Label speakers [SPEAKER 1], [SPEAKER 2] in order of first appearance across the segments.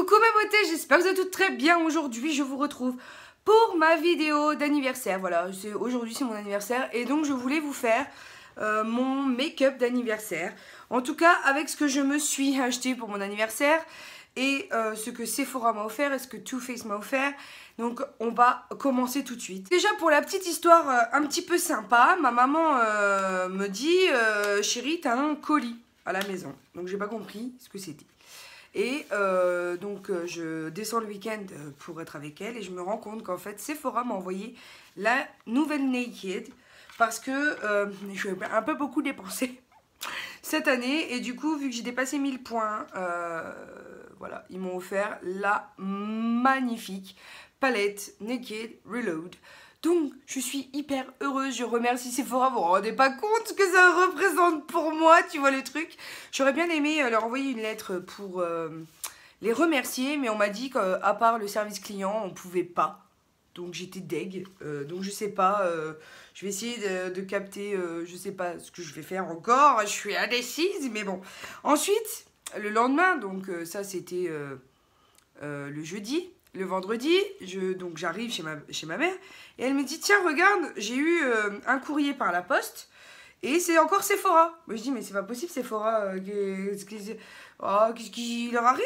[SPEAKER 1] Coucou mes beautés, j'espère que vous êtes toutes très bien. Aujourd'hui, je vous retrouve pour ma vidéo d'anniversaire. Voilà, aujourd'hui c'est mon anniversaire et donc je voulais vous faire mon make-up d'anniversaire. En tout cas, avec ce que je me suis acheté pour mon anniversaire et ce que Sephora m'a offert et ce que Too Faced m'a offert. Donc on va commencer tout de suite. Déjà pour la petite histoire un petit peu sympa, ma maman me dit chérie, t'as un colis à la maison. Donc j'ai pas compris ce que c'était. Et donc je descends le week-end pour être avec elle et je me rends compte qu'en fait Sephora m'a envoyé la nouvelle Naked parce que je vais un peu beaucoup dépenser cette année et du coup vu que j'ai dépassé 1000 points, voilà, ils m'ont offert la magnifique palette Naked Reload. Donc, je suis hyper heureuse, je remercie Sephora, vous vous rendez pas compte ce que ça représente pour moi, tu vois le truc. J'aurais bien aimé leur envoyer une lettre pour les remercier, mais on m'a dit qu'à part le service client, on pouvait pas. Donc j'étais deg, donc je sais pas, je vais essayer de capter, je sais pas ce que je vais faire encore, je suis indécise, mais bon. Ensuite, le lendemain, donc ça c'était le jeudi. Le vendredi, donc j'arrive chez ma mère et elle me dit tiens regarde, j'ai eu un courrier par la poste et c'est encore Sephora. Moi je dis mais c'est pas possible Sephora, qu'est-ce qui leur arrive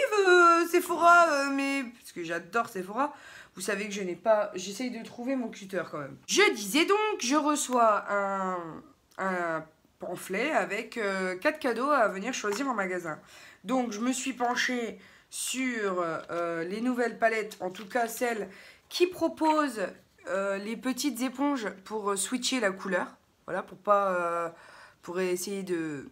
[SPEAKER 1] Sephora, mais parce que j'adore Sephora. Vous savez que je n'ai pas, j'essaye de trouver mon cutter quand même. Je disais donc, je reçois un pamphlet avec 4 cadeaux à venir choisir en magasin. Donc je me suis penchée sur les nouvelles palettes, en tout cas celles qui proposent les petites éponges pour switcher la couleur. Voilà, pour essayer de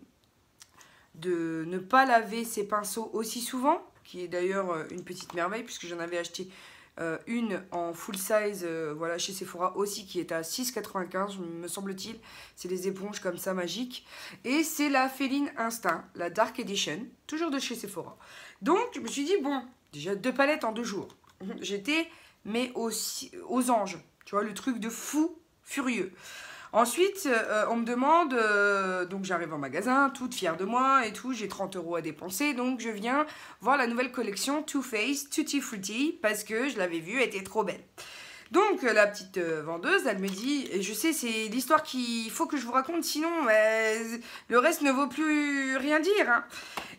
[SPEAKER 1] ne pas laver ses pinceaux aussi souvent, qui est d'ailleurs une petite merveille puisque j'en avais acheté une en full size voilà, chez Sephora aussi qui est à 6,95 me semble-t-il. C'est des éponges comme ça magiques. Et c'est la Féline Instinct, la Dark Edition, toujours de chez Sephora. Donc je me suis dit bon, déjà 2 palettes en 2 jours. J'étais mais aux anges, tu vois, le truc de fou furieux. Ensuite, on me demande, donc j'arrive en magasin, toute fière de moi et tout, j'ai 30 € à dépenser, donc je viens voir la nouvelle collection Too Faced Tutti Frutti, parce que je l'avais vue, elle était trop belle. Donc la petite vendeuse, elle me dit, et je sais, c'est l'histoire qu'il faut que je vous raconte, sinon le reste ne vaut plus rien dire. Hein.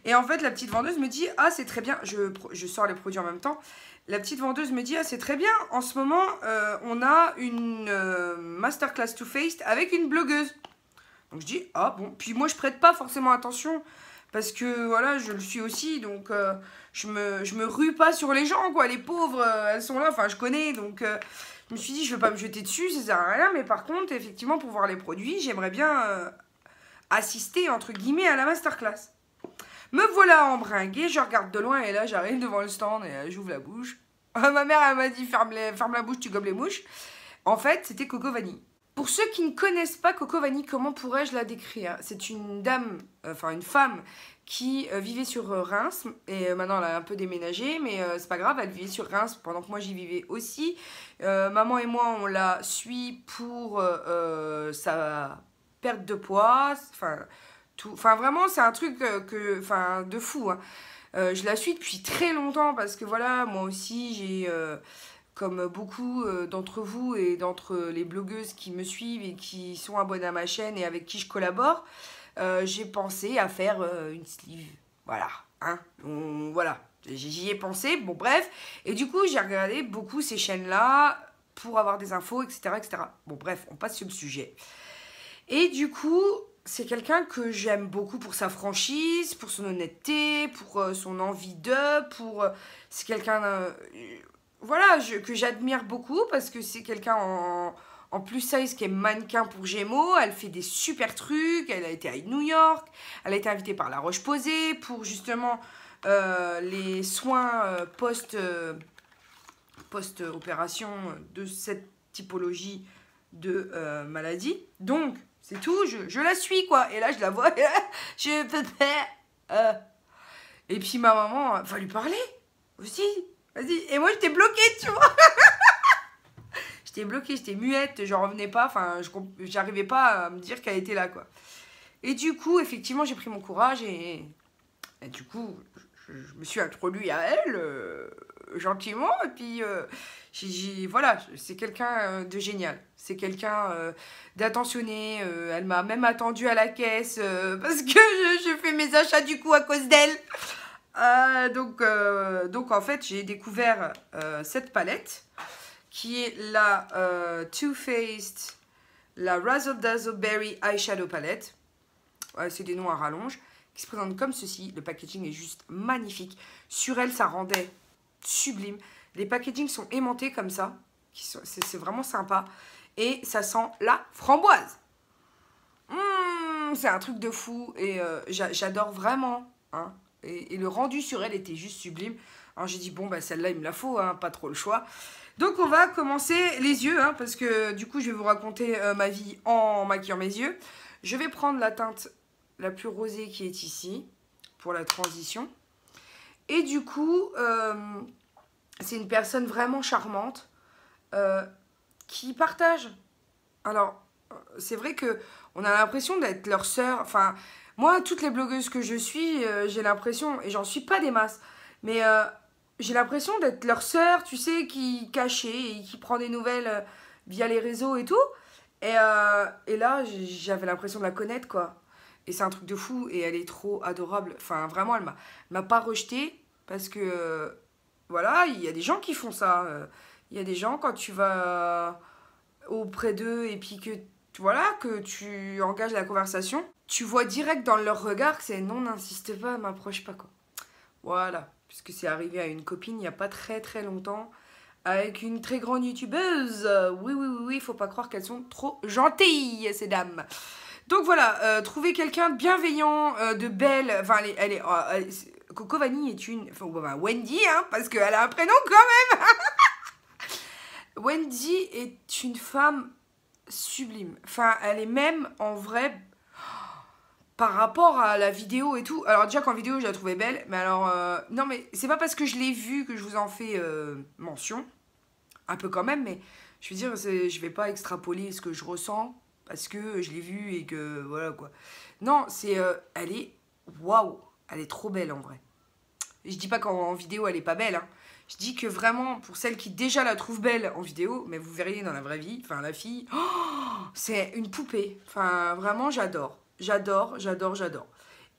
[SPEAKER 1] Et en fait, la petite vendeuse me dit, ah c'est très bien, je sors les produits en même temps. La petite vendeuse me dit, ah c'est très bien, en ce moment, on a une masterclass Too Faced avec une blogueuse. Donc je dis, ah bon, puis moi je prête pas forcément attention, parce que voilà, je le suis aussi, donc je me rue pas sur les gens, quoi, les pauvres, elles sont là, enfin je connais, donc je me suis dit, je veux pas me jeter dessus, ça sert à rien, mais par contre, effectivement, pour voir les produits, j'aimerais bien assister, entre guillemets, à la masterclass. Me voilà embringuée, je regarde de loin et là j'arrive devant le stand et j'ouvre la bouche. Ma mère elle m'a dit ferme la bouche, tu gobes les mouches. En fait c'était Coco Vanille. Pour ceux qui ne connaissent pas Coco Vanille, comment pourrais-je la décrire? C'est une dame, enfin une femme qui vivait sur Reims et maintenant elle a un peu déménagé mais c'est pas grave, elle vivait sur Reims pendant que moi j'y vivais aussi. Maman et moi on la suit pour sa perte de poids, enfin vraiment c'est un truc de fou hein. Je la suis depuis très longtemps parce que voilà moi aussi j'ai comme beaucoup d'entre vous et d'entre les blogueuses qui me suivent et qui sont abonnées à ma chaîne et avec qui je collabore, j'ai pensé à faire une sleeve, voilà hein, voilà j'y ai pensé, bon bref, et du coup j'ai regardé beaucoup ces chaînes là pour avoir des infos etc. Bon bref, on passe sur le sujet et du coup c'est quelqu'un que j'aime beaucoup pour sa franchise, pour son honnêteté, pour son envie c'est quelqu'un voilà, que j'admire beaucoup parce que c'est quelqu'un en plus size qui est mannequin pour Gémeaux. Elle fait des super trucs, elle a été à New York, elle a été invitée par La Roche-Posay pour justement les soins post-opération de cette typologie de maladie. Donc, c'est tout, je la suis quoi. Et là, je la vois, je peux pas. Et puis ma maman va lui parler aussi. Vas-y. Et moi, j'étais bloquée, tu vois. J'étais bloquée, j'étais muette, j'en revenais pas. Enfin, j'arrivais pas à me dire qu'elle était là, quoi. Et du coup, effectivement, j'ai pris mon courage et du coup, je me suis introduit à elle gentiment. Et puis, voilà, c'est quelqu'un de génial. C'est quelqu'un d'attentionné. Elle m'a même attendu à la caisse parce que je fais mes achats du coup à cause d'elle. Donc en fait, j'ai découvert cette palette qui est la Too Faced, la Razzle Dazzle Berry Eyeshadow Palette. C'est des noms à rallonge, qui se présentent comme ceci. Le packaging est juste magnifique. Sur elle, ça rendait sublime. Les packagings sont aimantés comme ça. C'est vraiment sympa. Et ça sent la framboise. C'est un truc de fou. Et j'adore vraiment. Hein. Et le rendu sur elle était juste sublime. Alors j'ai dit, bon, bah celle-là, il me la faut. Hein, pas trop le choix. Donc on va commencer les yeux. Hein, parce que du coup, je vais vous raconter ma vie en maquillant mes yeux. Je vais prendre la teinte la plus rosée qui est ici, pour la transition. Et du coup, c'est une personne vraiment charmante, qui partage. Alors, c'est vrai que on a l'impression d'être leur sœur. Enfin, moi, toutes les blogueuses que je suis, j'ai l'impression, et j'en suis pas des masses, mais j'ai l'impression d'être leur sœur, tu sais, qui cachée et qui prend des nouvelles via les réseaux et tout. Et là, j'avais l'impression de la connaître, quoi. Et c'est un truc de fou, et elle est trop adorable. Enfin, vraiment, elle m'a pas rejetée, parce que, voilà, il y a des gens qui font ça. Il y a des gens, quand tu vas auprès d'eux, et puis que, voilà, que tu engages la conversation, tu vois direct dans leur regard que c'est non, n'insiste pas, m'approche pas, quoi. Voilà, puisque c'est arrivé à une copine il n'y a pas très très longtemps, avec une très grande youtubeuse. Oui, oui, oui, oui, faut pas croire qu'elles sont trop gentilles, ces dames. Donc voilà, trouver quelqu'un de bienveillant, de belle. Enfin, Coco Vanille est une... Enfin, Wendy, hein, parce qu'elle a un prénom quand même. Wendy est une femme sublime. Enfin, elle est même, en vrai, par rapport à la vidéo et tout. Alors déjà qu'en vidéo, je la trouvais belle. Mais alors, non, mais c'est pas parce que je l'ai vue que je vous en fais mention. Un peu quand même, mais je veux dire, je vais pas extrapoler ce que je ressens parce que je l'ai vue et que voilà quoi. Non, elle est waouh, elle est trop belle en vrai. Et je dis pas qu'en vidéo elle est pas belle, hein. Je dis que vraiment pour celles qui déjà la trouvent belle en vidéo, mais vous verriez dans la vraie vie, enfin la fille, oh, c'est une poupée. Enfin vraiment j'adore, j'adore, j'adore, j'adore.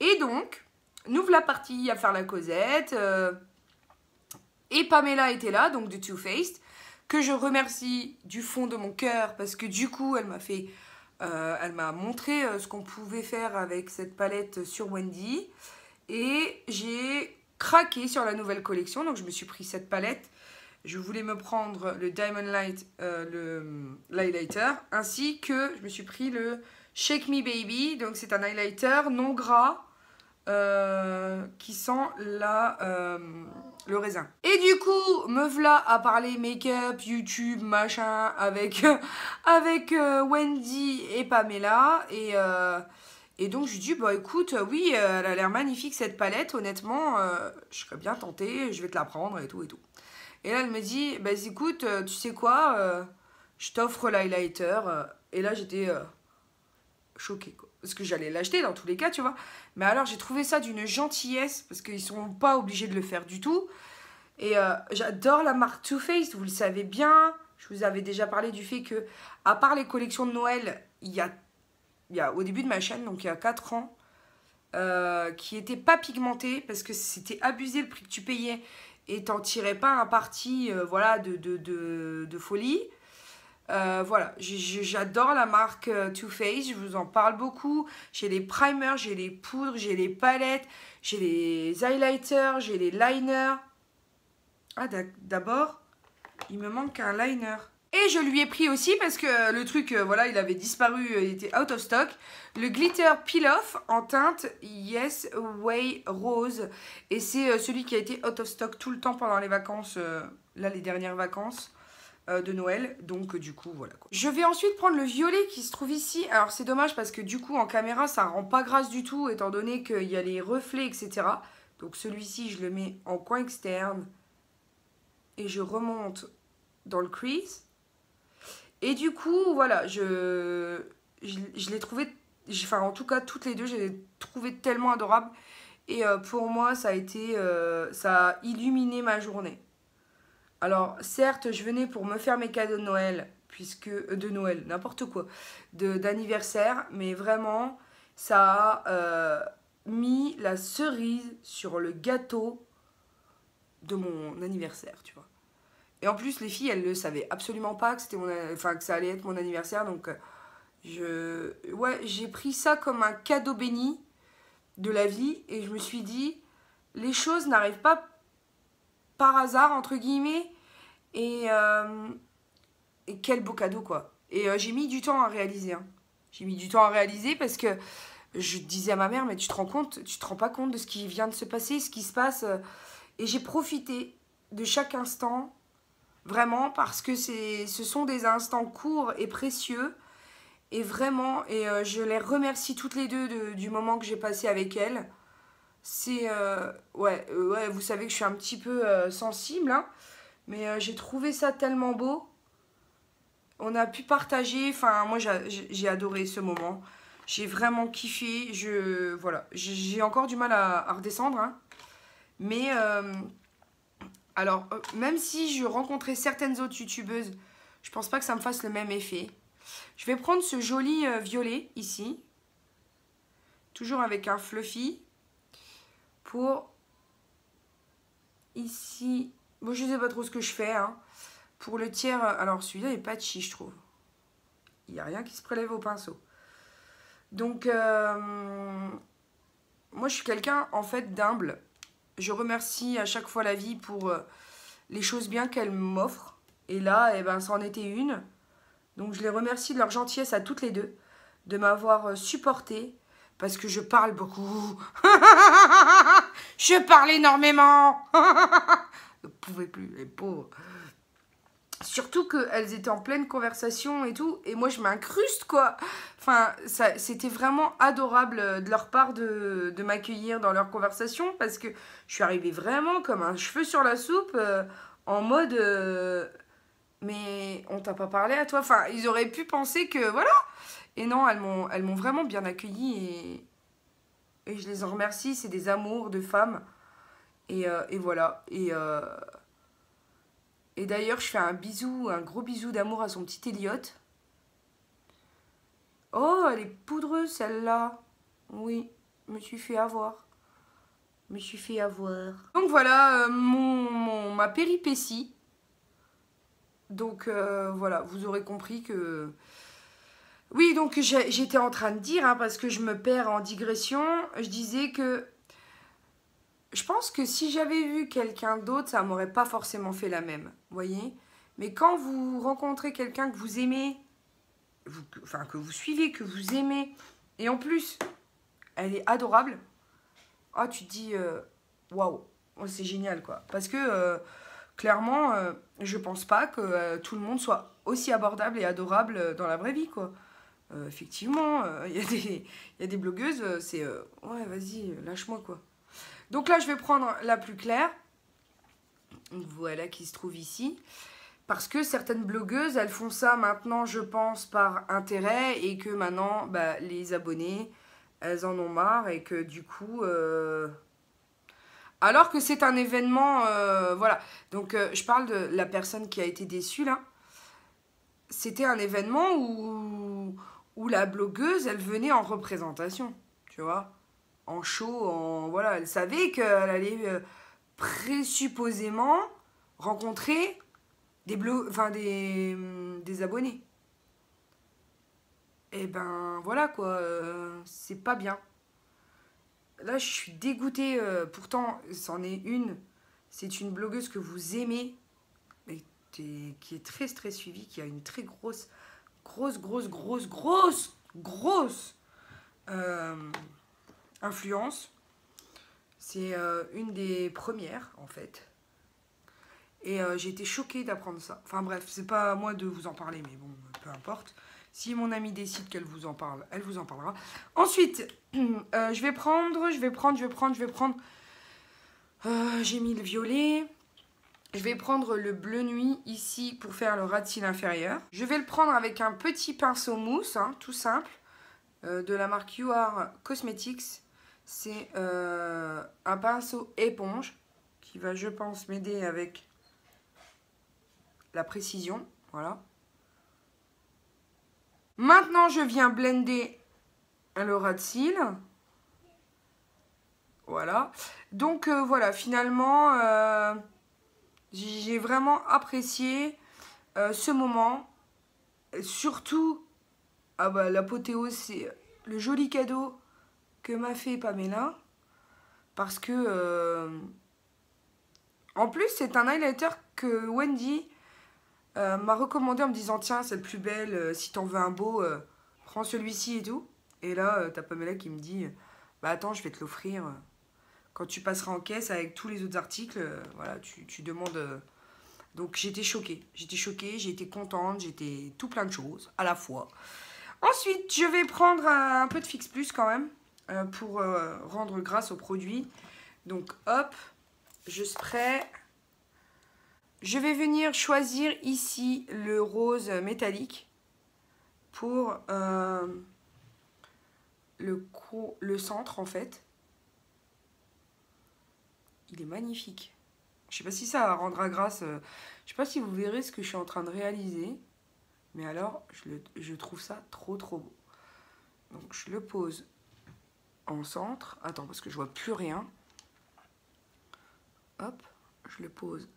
[SPEAKER 1] Et donc nous voilà partis à faire la causette. Et Pamela était là, donc de Too Faced, que je remercie du fond de mon cœur parce que du coup, elle m'a montré ce qu'on pouvait faire avec cette palette sur Wendy. Et j'ai craqué sur la nouvelle collection, donc je me suis pris cette palette. Je voulais me prendre le Diamond Light, l'highlighter, ainsi que je me suis pris le Shake Me Baby, donc c'est un highlighter non gras, qui sent le raisin. Et du coup, me v'là à parler make-up, YouTube, machin, avec Wendy et Pamela. Et donc, je lui dis, bah écoute, oui, elle a l'air magnifique cette palette, honnêtement, je serais bien tentée, je vais te la prendre et tout et tout. Et là, elle me dit, bah écoute, tu sais quoi, je t'offre l'highlighter. Et là, j'étais choquée, quoi. Parce que j'allais l'acheter dans tous les cas, tu vois. Mais alors, j'ai trouvé ça d'une gentillesse, parce qu'ils sont pas obligés de le faire du tout. Et j'adore la marque Too Faced, vous le savez bien. Je vous avais déjà parlé du fait que, à part les collections de Noël, il y a au début de ma chaîne, donc il y a 4 ans, qui n'étaient pas pigmentées, parce que c'était abusé le prix que tu payais, et t'en tirais pas un parti voilà, de folie. Voilà, j'adore la marque Too Faced, je vous en parle beaucoup. J'ai les primers, j'ai les poudres, j'ai les palettes, j'ai les highlighters, j'ai les liners. Ah, d'abord, il me manque un liner. Et je lui ai pris aussi parce que le truc, voilà, il avait disparu, il était out of stock. Le Glitter Peel Off en teinte Yes Way Rose. Et c'est celui qui a été out of stock tout le temps pendant les vacances, là les dernières vacances de Noël. Donc du coup, voilà quoi. Je vais ensuite prendre le violet qui se trouve ici. Alors c'est dommage parce que du coup en caméra ça rend pas grâce du tout étant donné qu'il y a les reflets, etc. Donc celui-ci je le mets en coin externe. Et je remonte dans le crease. Et du coup, voilà, je l'ai trouvé, enfin en tout cas toutes les deux, je les ai trouvées tellement adorables. Et pour moi, ça a illuminé ma journée. Alors, certes, je venais pour me faire mes cadeaux de Noël, de Noël, n'importe quoi, d'anniversaire, mais vraiment, ça a mis la cerise sur le gâteau de mon anniversaire, tu vois. Et en plus, les filles, elles ne savaient absolument pas que que ça allait être mon anniversaire, donc ouais, j'ai pris ça comme un cadeau béni de la vie, et je me suis dit, les choses n'arrivent pas par hasard, entre guillemets, et quel beau cadeau, quoi. Et j'ai mis du temps à réaliser, hein. J'ai mis du temps à réaliser parce que je disais à ma mère, mais tu te rends pas compte de ce qui vient de se passer, ce qui se passe. Et j'ai profité de chaque instant, vraiment, parce que ce sont des instants courts et précieux. Et vraiment, je les remercie toutes les deux du moment que j'ai passé avec elles. C'est, ouais, vous savez que je suis un petit peu sensible, hein, mais j'ai trouvé ça tellement beau. On a pu partager, enfin, moi j'ai adoré ce moment. J'ai vraiment kiffé, voilà, j'ai encore du mal à redescendre, hein. Mais, alors, même si je rencontrais certaines autres youtubeuses, je pense pas que ça me fasse le même effet. Je vais prendre ce joli violet, ici. Toujours avec un fluffy. Pour, ici, bon, je sais pas trop ce que je fais, hein. Pour le tiers, alors celui-là il est patchy, je trouve. Il n'y a rien qui se prélève au pinceau. Donc, moi je suis quelqu'un en fait d'humble. Je remercie à chaque fois la vie pour les choses bien qu'elle m'offre. Et là, eh ben, c'en était une. Donc je les remercie de leur gentillesse à toutes les deux. De m'avoir supportée. Parce que je parle beaucoup. Je parle énormément. Je ne pouvais plus, les pauvres. Surtout qu'elles étaient en pleine conversation et tout. Et moi, je m'incruste, quoi. Enfin, c'était vraiment adorable de leur part de m'accueillir dans leur conversation. Parce que je suis arrivée vraiment comme un cheveu sur la soupe. En mode... mais on t'a pas parlé à toi. Enfin, ils auraient pu penser que... Voilà. Et non, elles m'ont vraiment bien accueillie. Et je les en remercie. C'est des amours de femmes. Et voilà. Et d'ailleurs, je fais un gros bisou d'amour à son petit Elliot. Oh, elle est poudreuse, celle-là. Oui, je me suis fait avoir. Donc voilà, ma péripétie. Donc voilà, vous aurez compris que... Oui, donc j'étais en train de dire, hein, parce que je me perds en digression, je disais que... Je pense que si j'avais vu quelqu'un d'autre, ça m'aurait pas forcément fait la même, vous voyez. Mais quand vous rencontrez quelqu'un que vous aimez, enfin que vous suivez, que vous aimez, et en plus, elle est adorable, ah, tu te dis, waouh, c'est génial, quoi. Parce que, clairement, je pense pas que tout le monde soit aussi abordable et adorable dans la vraie vie, quoi. Effectivement, il y a des blogueuses, c'est, ouais, vas-y, lâche-moi, quoi. Donc là, je vais prendre la plus claire. Voilà, qui se trouve ici. Parce que certaines blogueuses, elles font ça maintenant, je pense, par intérêt. Et que maintenant, bah, les abonnés, elles en ont marre. Et que du coup... Alors que c'est un événement... voilà. Donc, je parle de la personne qui a été déçue, là. C'était un événement où la blogueuse, elle venait en représentation. Tu vois, en show, voilà, elle savait qu'elle allait présupposément rencontrer des abonnés. Et ben voilà, quoi, c'est pas bien. Là, je suis dégoûtée. Pourtant, c'en est une. C'est une blogueuse que vous aimez, mais qui est très très suivie, qui a une très grosse influence. C'est une des premières, en fait. Et j'ai été choquée d'apprendre ça. Enfin bref, c'est pas à moi de vous en parler, mais bon, peu importe. Si mon amie décide qu'elle vous en parle, elle vous en parlera. Ensuite, je vais prendre... j'ai mis le violet. Je vais prendre le bleu nuit ici pour faire le ras de cils inférieur. Je vais le prendre avec un petit pinceau mousse, hein, tout simple, de la marque You Are Cosmetics. c'est un pinceau éponge qui va, je pense, m'aider avec la précision. Voilà. Maintenant, je viens blender le ras de cils. Voilà. Donc, voilà, finalement, j'ai vraiment apprécié ce moment. Surtout, ah bah, l'apothéose, c'est le joli cadeau que m'a fait Pamela. Parce que, en plus, c'est un highlighter que Wendy m'a recommandé en me disant tiens, c'est le plus belle, si t'en veux un beau, prends celui-ci et tout. Et là, t'as Pamela qui me dit bah attends, je vais te l'offrir. Quand tu passeras en caisse avec tous les autres articles, voilà, tu demandes. Donc j'étais choquée, j'ai été contente, j'étais tout plein de choses à la fois. Ensuite, je vais prendre un peu de Fix Plus quand même pour rendre grâce au produit. Donc hop, je spray. Je vais venir choisir ici le rose métallique pour le centre en fait. Il est magnifique. Je sais pas si ça rendra grâce. Je sais pas si vous verrez ce que je suis en train de réaliser. Mais alors, je trouve ça trop beau. Donc je le pose en centre. Attends, parce que je vois plus rien. Hop, je le pose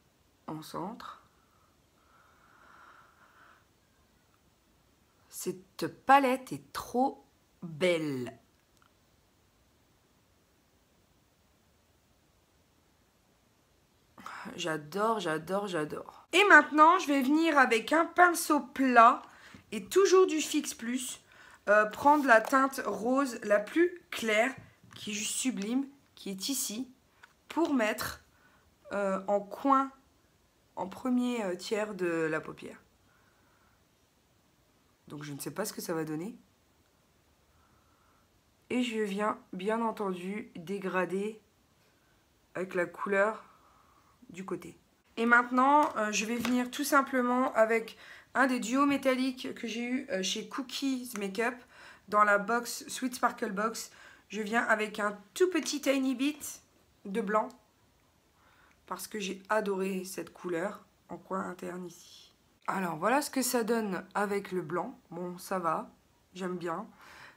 [SPEAKER 1] en centre. Cette palette est trop belle. J'adore, j'adore, j'adore. Et maintenant, je vais venir avec un pinceau plat et toujours du Fix Plus, prendre la teinte rose la plus claire, qui est juste sublime, qui est ici, pour mettre en coin, en premier tiers de la paupière. Donc je ne sais pas ce que ça va donner. Et je viens, bien entendu, dégrader avec la couleur du côté. Et maintenant, je vais venir tout simplement avec un des duos métalliques que j'ai eu chez Cookies Makeup dans la box Sweet Sparkle Box. Je viens avec un tout petit tiny bit de blanc parce que j'ai adoré cette couleur en coin interne ici. Alors voilà ce que ça donne avec le blanc. Bon, ça va, j'aime bien.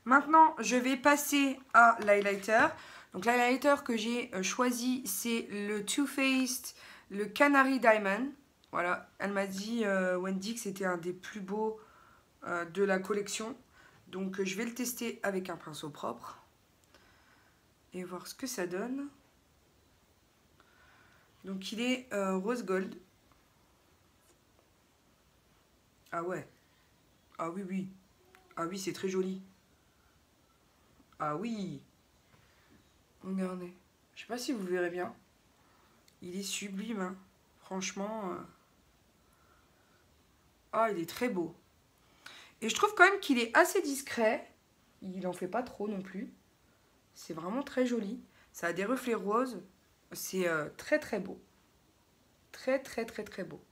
[SPEAKER 1] Maintenant, je vais passer à l'highlighter. Donc l'highlighter que j'ai choisi, c'est le Too Faced, le Canary Diamond. Voilà, elle m'a dit, Wendy, que c'était un des plus beaux de la collection. Donc je vais le tester avec un pinceau propre. Et voir ce que ça donne. Donc il est rose gold. Ah ouais. Ah oui, oui. Ah oui, c'est très joli. Ah oui. Regardez. Je sais pas si vous verrez bien. Il est sublime, hein. Franchement. Ah, il est très beau. Et je trouve quand même qu'il est assez discret. Il en fait pas trop non plus. C'est vraiment très joli. Ça a des reflets roses. C'est très beau. Très beau.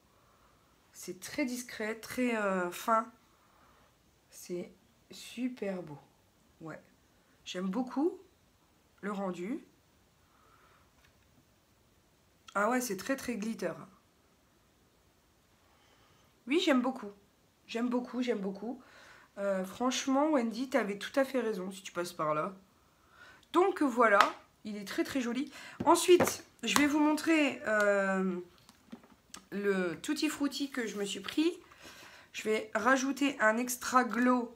[SPEAKER 1] C'est très discret, très fin. C'est super beau. Ouais. J'aime beaucoup le rendu. Ah ouais, c'est très glitter. Oui, j'aime beaucoup. J'aime beaucoup. Franchement, Wendy, t'avais tout à fait raison si tu passes par là. Donc voilà, il est très joli. Ensuite, je vais vous montrer le Tutti Frutti que je me suis pris. Je vais rajouter un extra glow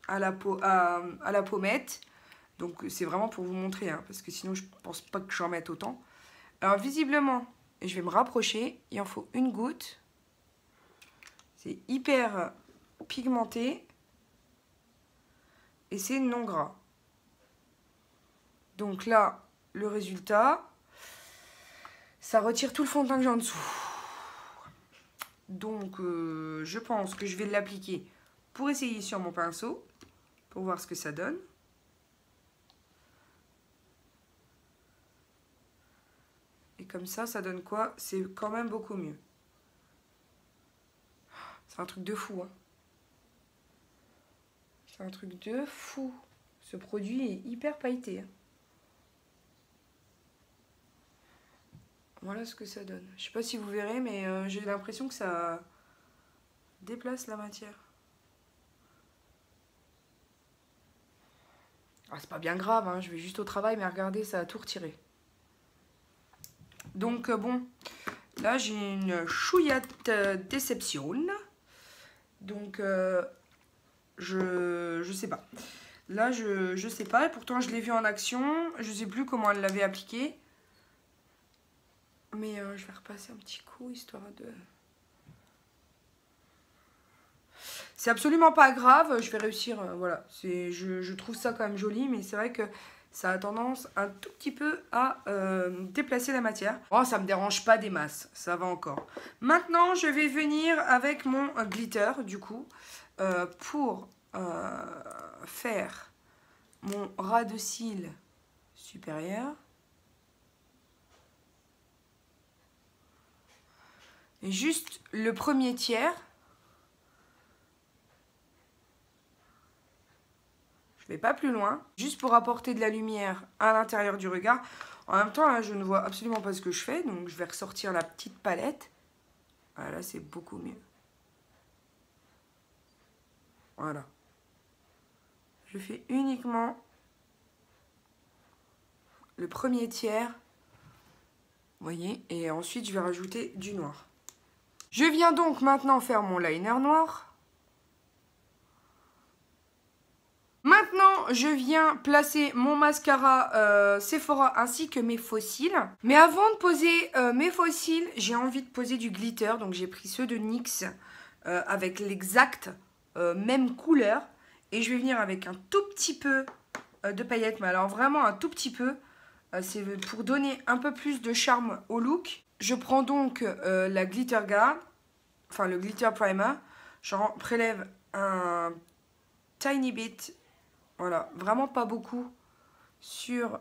[SPEAKER 1] à la pommette. Donc c'est vraiment pour vous montrer, hein, parce que sinon je pense pas que j'en mette autant. Alors visiblement, je vais me rapprocher, il en faut une goutte. C'est hyper pigmenté et c'est non gras. Donc là, le résultat, ça retire tout le fond de teint que j'ai en dessous. Donc je pense que je vais l'appliquer pour essayer sur mon pinceau, pour voir ce que ça donne. Et comme ça donne quoi? C'est quand même beaucoup mieux. C'est un truc de fou, hein. C'est un truc de fou. Ce produit est hyper pailleté. Voilà ce que ça donne. Je sais pas si vous verrez, mais j'ai l'impression que ça déplace la matière. Ah, c'est pas bien grave, hein, je vais juste au travail, mais regardez, ça a tout retiré. Donc bon, là j'ai une chouillette déception. Donc je sais pas. Là je sais pas, et pourtant je l'ai vu en action. Je sais plus comment elle l'avait appliqué. Mais je vais repasser un petit coup, histoire de... C'est absolument pas grave, je vais réussir, voilà. Je trouve ça quand même joli, mais c'est vrai que ça a tendance un tout petit peu à déplacer la matière. Oh, ça me dérange pas des masses, ça va encore. Maintenant, je vais venir avec mon glitter, du coup, pour faire mon ras de cils supérieur. Et juste le premier tiers. Je vais pas plus loin, juste pour apporter de la lumière à l'intérieur du regard. En même temps, là, je ne vois absolument pas ce que je fais, donc je vais ressortir la petite palette. Voilà, là, c'est beaucoup mieux. Voilà. Je fais uniquement le premier tiers, vous voyez, et ensuite je vais rajouter du noir. Je viens donc maintenant faire mon liner noir. Maintenant, je viens placer mon mascara Sephora ainsi que mes faux cils. Mais avant de poser mes faux cils, j'ai envie de poser du glitter. Donc j'ai pris ceux de NYX avec l'exacte même couleur. Et je vais venir avec un tout petit peu de paillettes, mais alors vraiment un tout petit peu. C'est pour donner un peu plus de charme au look. Je prends donc la Glitter Guard, enfin le Glitter Primer. J'en prélève un tiny bit. Voilà, vraiment pas beaucoup sur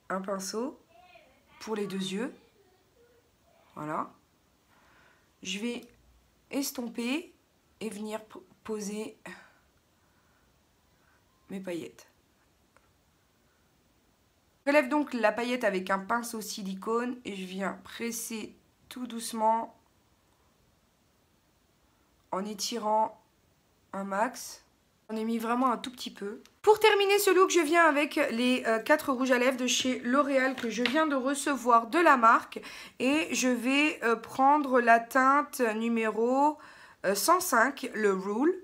[SPEAKER 1] un pinceau pour les deux yeux. Voilà. Je vais estomper et venir poser mes paillettes. Je relève donc la paillette avec un pinceau silicone et je viens presser tout doucement en étirant un max. J'en ai mis vraiment un tout petit peu. Pour terminer ce look, je viens avec les 4 rouges à lèvres de chez L'Oréal que je viens de recevoir de la marque. Et je vais prendre la teinte numéro 105, le Rule.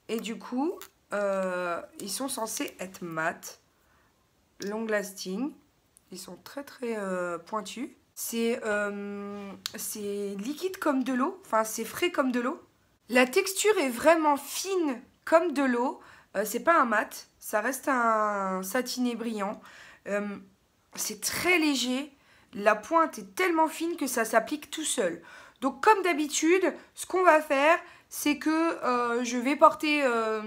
[SPEAKER 1] Et du coup, ils sont censés être mat, long lasting. Ils sont très très pointus. C'est liquide comme de l'eau, enfin c'est frais comme de l'eau. La texture est vraiment fine comme de l'eau. C'est pas un mat, ça reste un satiné brillant. C'est très léger. La pointe est tellement fine que ça s'applique tout seul. Donc comme d'habitude, ce qu'on va faire, c'est que je vais porter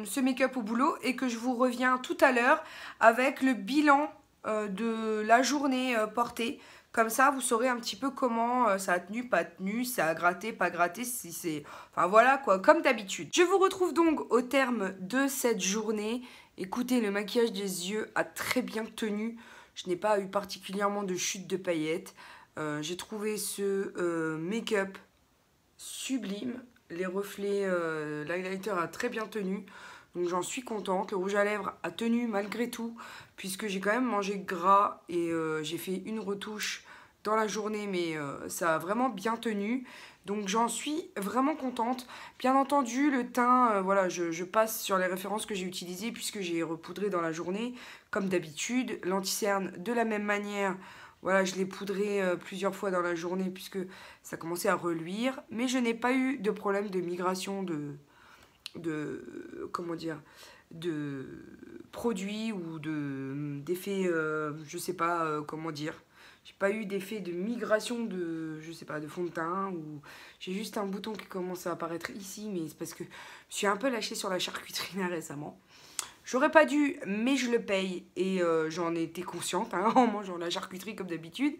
[SPEAKER 1] ce make-up au boulot et que je vous reviens tout à l'heure avec le bilan de la journée portée. Comme ça, vous saurez un petit peu comment ça a tenu, pas tenu, ça a gratté, pas gratté, si c'est... Enfin voilà quoi, comme d'habitude. Je vous retrouve donc au terme de cette journée. Écoutez, le maquillage des yeux a très bien tenu. Je n'ai pas eu particulièrement de chute de paillettes. J'ai trouvé ce make-up sublime. Les reflets, l'highlighter a très bien tenu. Donc j'en suis contente. Le rouge à lèvres a tenu malgré tout, puisque j'ai quand même mangé gras et j'ai fait une retouche dans la journée, mais ça a vraiment bien tenu. Donc j'en suis vraiment contente. Bien entendu, le teint, voilà, je passe sur les références que j'ai utilisées puisque j'ai repoudré dans la journée, comme d'habitude. L'anti-cerne, de la même manière, voilà, je l'ai poudré plusieurs fois dans la journée puisque ça commençait à reluire. Mais je n'ai pas eu de problème de migration comment dire, de produits ou d'effets, je sais pas comment dire. J'ai pas eu d'effet de migration de, je sais pas, de fond de teint, ou j'ai juste un bouton qui commence à apparaître ici, mais c'est parce que je suis un peu lâchée sur la charcuterie récemment. J'aurais pas dû, mais je le paye et j'en étais consciente hein, en mangeant la charcuterie comme d'habitude.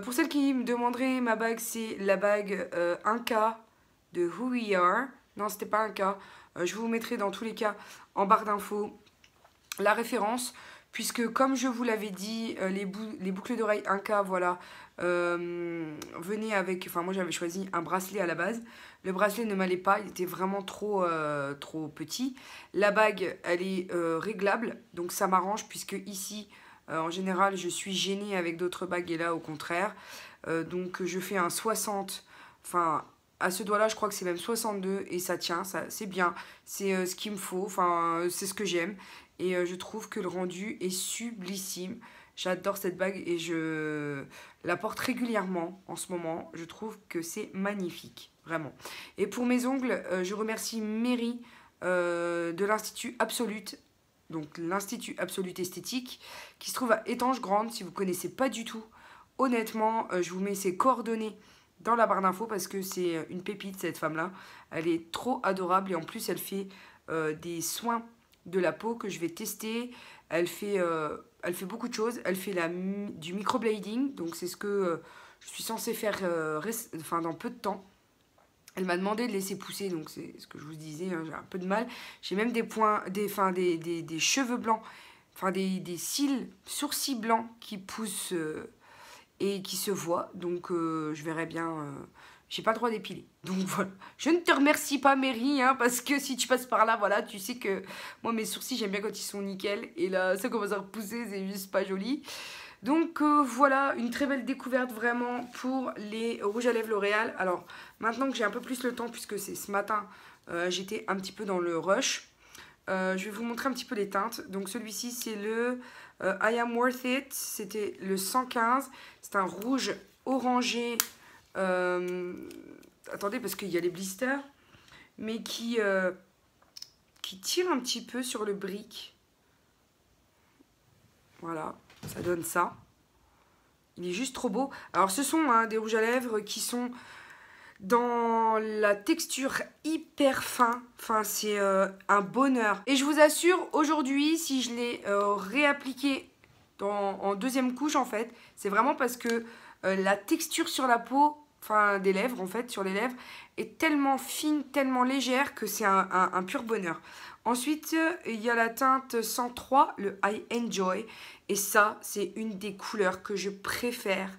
[SPEAKER 1] Pour celles qui me demanderaient, ma bague, c'est la bague 1K de Who We Are. Non, c'était pas 1K. Je vous mettrai dans tous les cas en barre d'infos la référence, puisque comme je vous l'avais dit, les boucles d'oreilles Inca, voilà, venaient avec, enfin moi j'avais choisi un bracelet à la base. Le bracelet ne m'allait pas, il était vraiment trop petit. La bague, elle est réglable, donc ça m'arrange, puisque ici, en général, je suis gênée avec d'autres bagues, et là, au contraire. Donc je fais un 60, enfin... À ce doigt-là, je crois que c'est même 62 et ça tient, c'est bien. C'est ce qu'il me faut, enfin, c'est ce que j'aime. Et je trouve que le rendu est sublissime. J'adore cette bague et je la porte régulièrement en ce moment. Je trouve que c'est magnifique, vraiment. Et pour mes ongles, je remercie Mary de l'Institut Absolute. Donc l'Institut Absolute Esthétique, qui se trouve à Étanges-Grande, si vous ne connaissez pas du tout. Honnêtement, je vous mets ses coordonnées dans la barre d'infos parce que c'est une pépite cette femme-là. Elle est trop adorable et en plus elle fait des soins de la peau que je vais tester. Elle fait beaucoup de choses. Elle fait du microblading, donc c'est ce que je suis censée faire dans peu de temps. Elle m'a demandé de laisser pousser, donc c'est ce que je vous disais, hein, j'ai un peu de mal. J'ai même des cheveux blancs, enfin des cils, sourcils blancs qui poussent... et qui se voit, donc je verrai bien, j'ai pas le droit d'épiler, donc voilà, je ne te remercie pas Mary, hein, parce que si tu passes par là, voilà, tu sais que moi mes sourcils j'aime bien quand ils sont nickel, et là ça commence à repousser, c'est juste pas joli, donc voilà, une très belle découverte vraiment pour les rouges à lèvres L'Oréal. Alors maintenant que j'ai un peu plus le temps, puisque c'est ce matin, j'étais un petit peu dans le rush, je vais vous montrer un petit peu les teintes. Donc celui-ci c'est le I Am Worth It, c'était le 115, c'est un rouge orangé, attendez parce qu'il y a les blisters, mais qui tire un petit peu sur le brick. Voilà, ça donne ça. Il est juste trop beau. Alors ce sont des rouges à lèvres qui sont dans la texture hyper fin, enfin c'est un bonheur. Et je vous assure, aujourd'hui, si je l'ai réappliqué en deuxième couche en fait, c'est vraiment parce que la texture sur la peau, enfin des lèvres en fait, sur les lèvres, est tellement fine, tellement légère que c'est un pur bonheur. Ensuite, il y a la teinte 103, le I Enjoy, et ça, c'est une des couleurs que je préfère,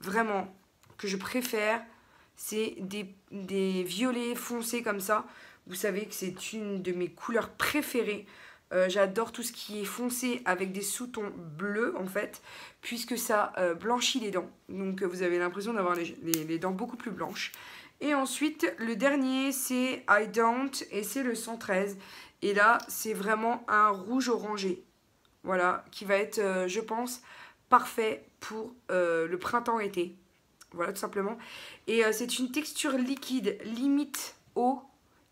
[SPEAKER 1] vraiment, que je préfère. C'est des violets foncés comme ça. Vous savez que c'est une de mes couleurs préférées. J'adore tout ce qui est foncé avec des sous-tons bleus en fait, puisque ça blanchit les dents. Donc vous avez l'impression d'avoir les dents beaucoup plus blanches. Et ensuite, le dernier, c'est I Don't, et c'est le 113. Et là, c'est vraiment un rouge orangé. Voilà, qui va être, je pense, parfait pour le printemps-été. Voilà, tout simplement. Et c'est une texture liquide, limite eau,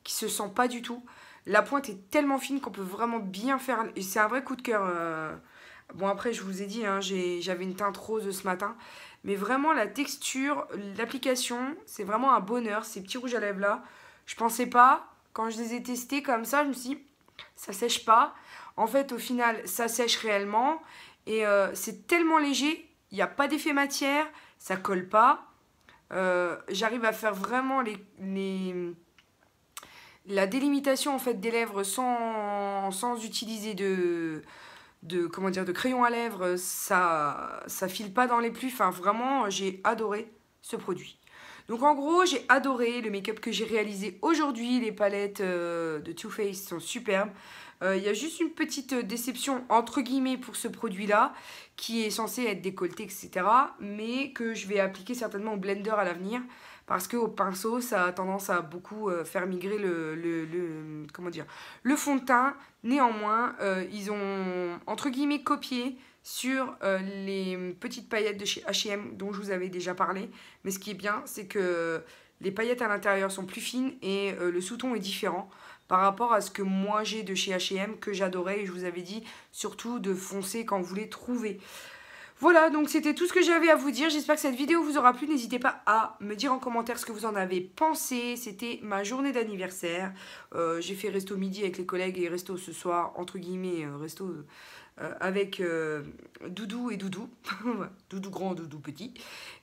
[SPEAKER 1] qui se sent pas du tout. La pointe est tellement fine qu'on peut vraiment bien faire... Et c'est un vrai coup de cœur. Bon, après, je vous ai dit, hein, j'avais une teinte rose ce matin. Mais vraiment, la texture, l'application, c'est vraiment un bonheur. Ces petits rouges à lèvres là, je pensais pas, quand je les ai testés comme ça, je me suis dit, ça sèche pas. En fait, au final, ça sèche réellement. Et c'est tellement léger, il n'y a pas d'effet matière, ça colle pas. J'arrive à faire vraiment la délimitation en fait, des lèvres sans utiliser de crayon à lèvres. Ça file pas dans les plis. Enfin, vraiment, j'ai adoré ce produit. Donc en gros, j'ai adoré le make-up que j'ai réalisé aujourd'hui. Les palettes de Too Faced sont superbes. Il y a juste une petite déception entre guillemets pour ce produit-là, qui est censé être décolleté, etc. Mais que je vais appliquer certainement au blender à l'avenir, parce qu'au pinceau, ça a tendance à beaucoup faire migrer le fond de teint. Néanmoins, ils ont entre guillemets copié sur les petites paillettes de chez H&M dont je vous avais déjà parlé. Mais ce qui est bien, c'est que les paillettes à l'intérieur sont plus fines et le sous-ton est différent par rapport à ce que moi j'ai de chez H&M, que j'adorais, et je vous avais dit surtout de foncer quand vous les trouvez. Voilà, donc c'était tout ce que j'avais à vous dire. J'espère que cette vidéo vous aura plu. N'hésitez pas à me dire en commentaire ce que vous en avez pensé. C'était ma journée d'anniversaire. J'ai fait resto midi avec les collègues et resto ce soir, entre guillemets, resto avec Doudou et Doudou. Doudou grand, Doudou petit.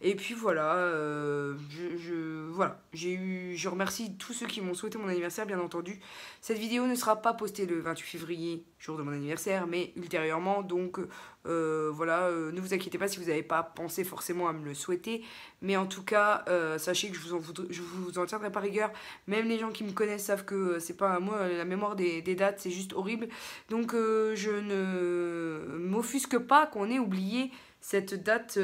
[SPEAKER 1] Et puis voilà, voilà, je remercie tous ceux qui m'ont souhaité mon anniversaire, bien entendu. Cette vidéo ne sera pas postée le 28 février, jour de mon anniversaire, mais ultérieurement. Donc voilà, ne vous inquiétez pas si vous n'avez pas pensé forcément à me le souhaiter. Mais en tout cas, sachez que je vous en tiendrai pas rigueur. Même les gens qui me connaissent savent que c'est pas moi, la mémoire des dates, c'est juste horrible. Donc je ne m'offusque pas qu'on ait oublié cette date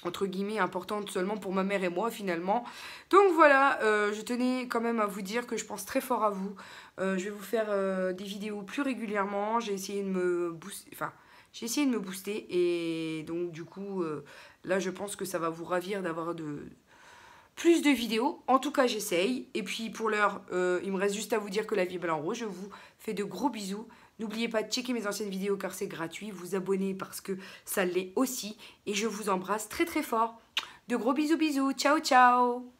[SPEAKER 1] entre guillemets importante seulement pour ma mère et moi finalement. Donc voilà, je tenais quand même à vous dire que je pense très fort à vous. Je vais vous faire des vidéos plus régulièrement. J'ai essayé de me booster, et donc du coup là je pense que ça va vous ravir d'avoir plus de vidéos. En tout cas j'essaye. Et puis pour l'heure, il me reste juste à vous dire que la vie est belle en rose. Je vous fais de gros bisous. N'oubliez pas de checker mes anciennes vidéos car c'est gratuit. Vous abonner parce que ça l'est aussi. Et je vous embrasse très très fort. De gros bisous bisous. Ciao ciao.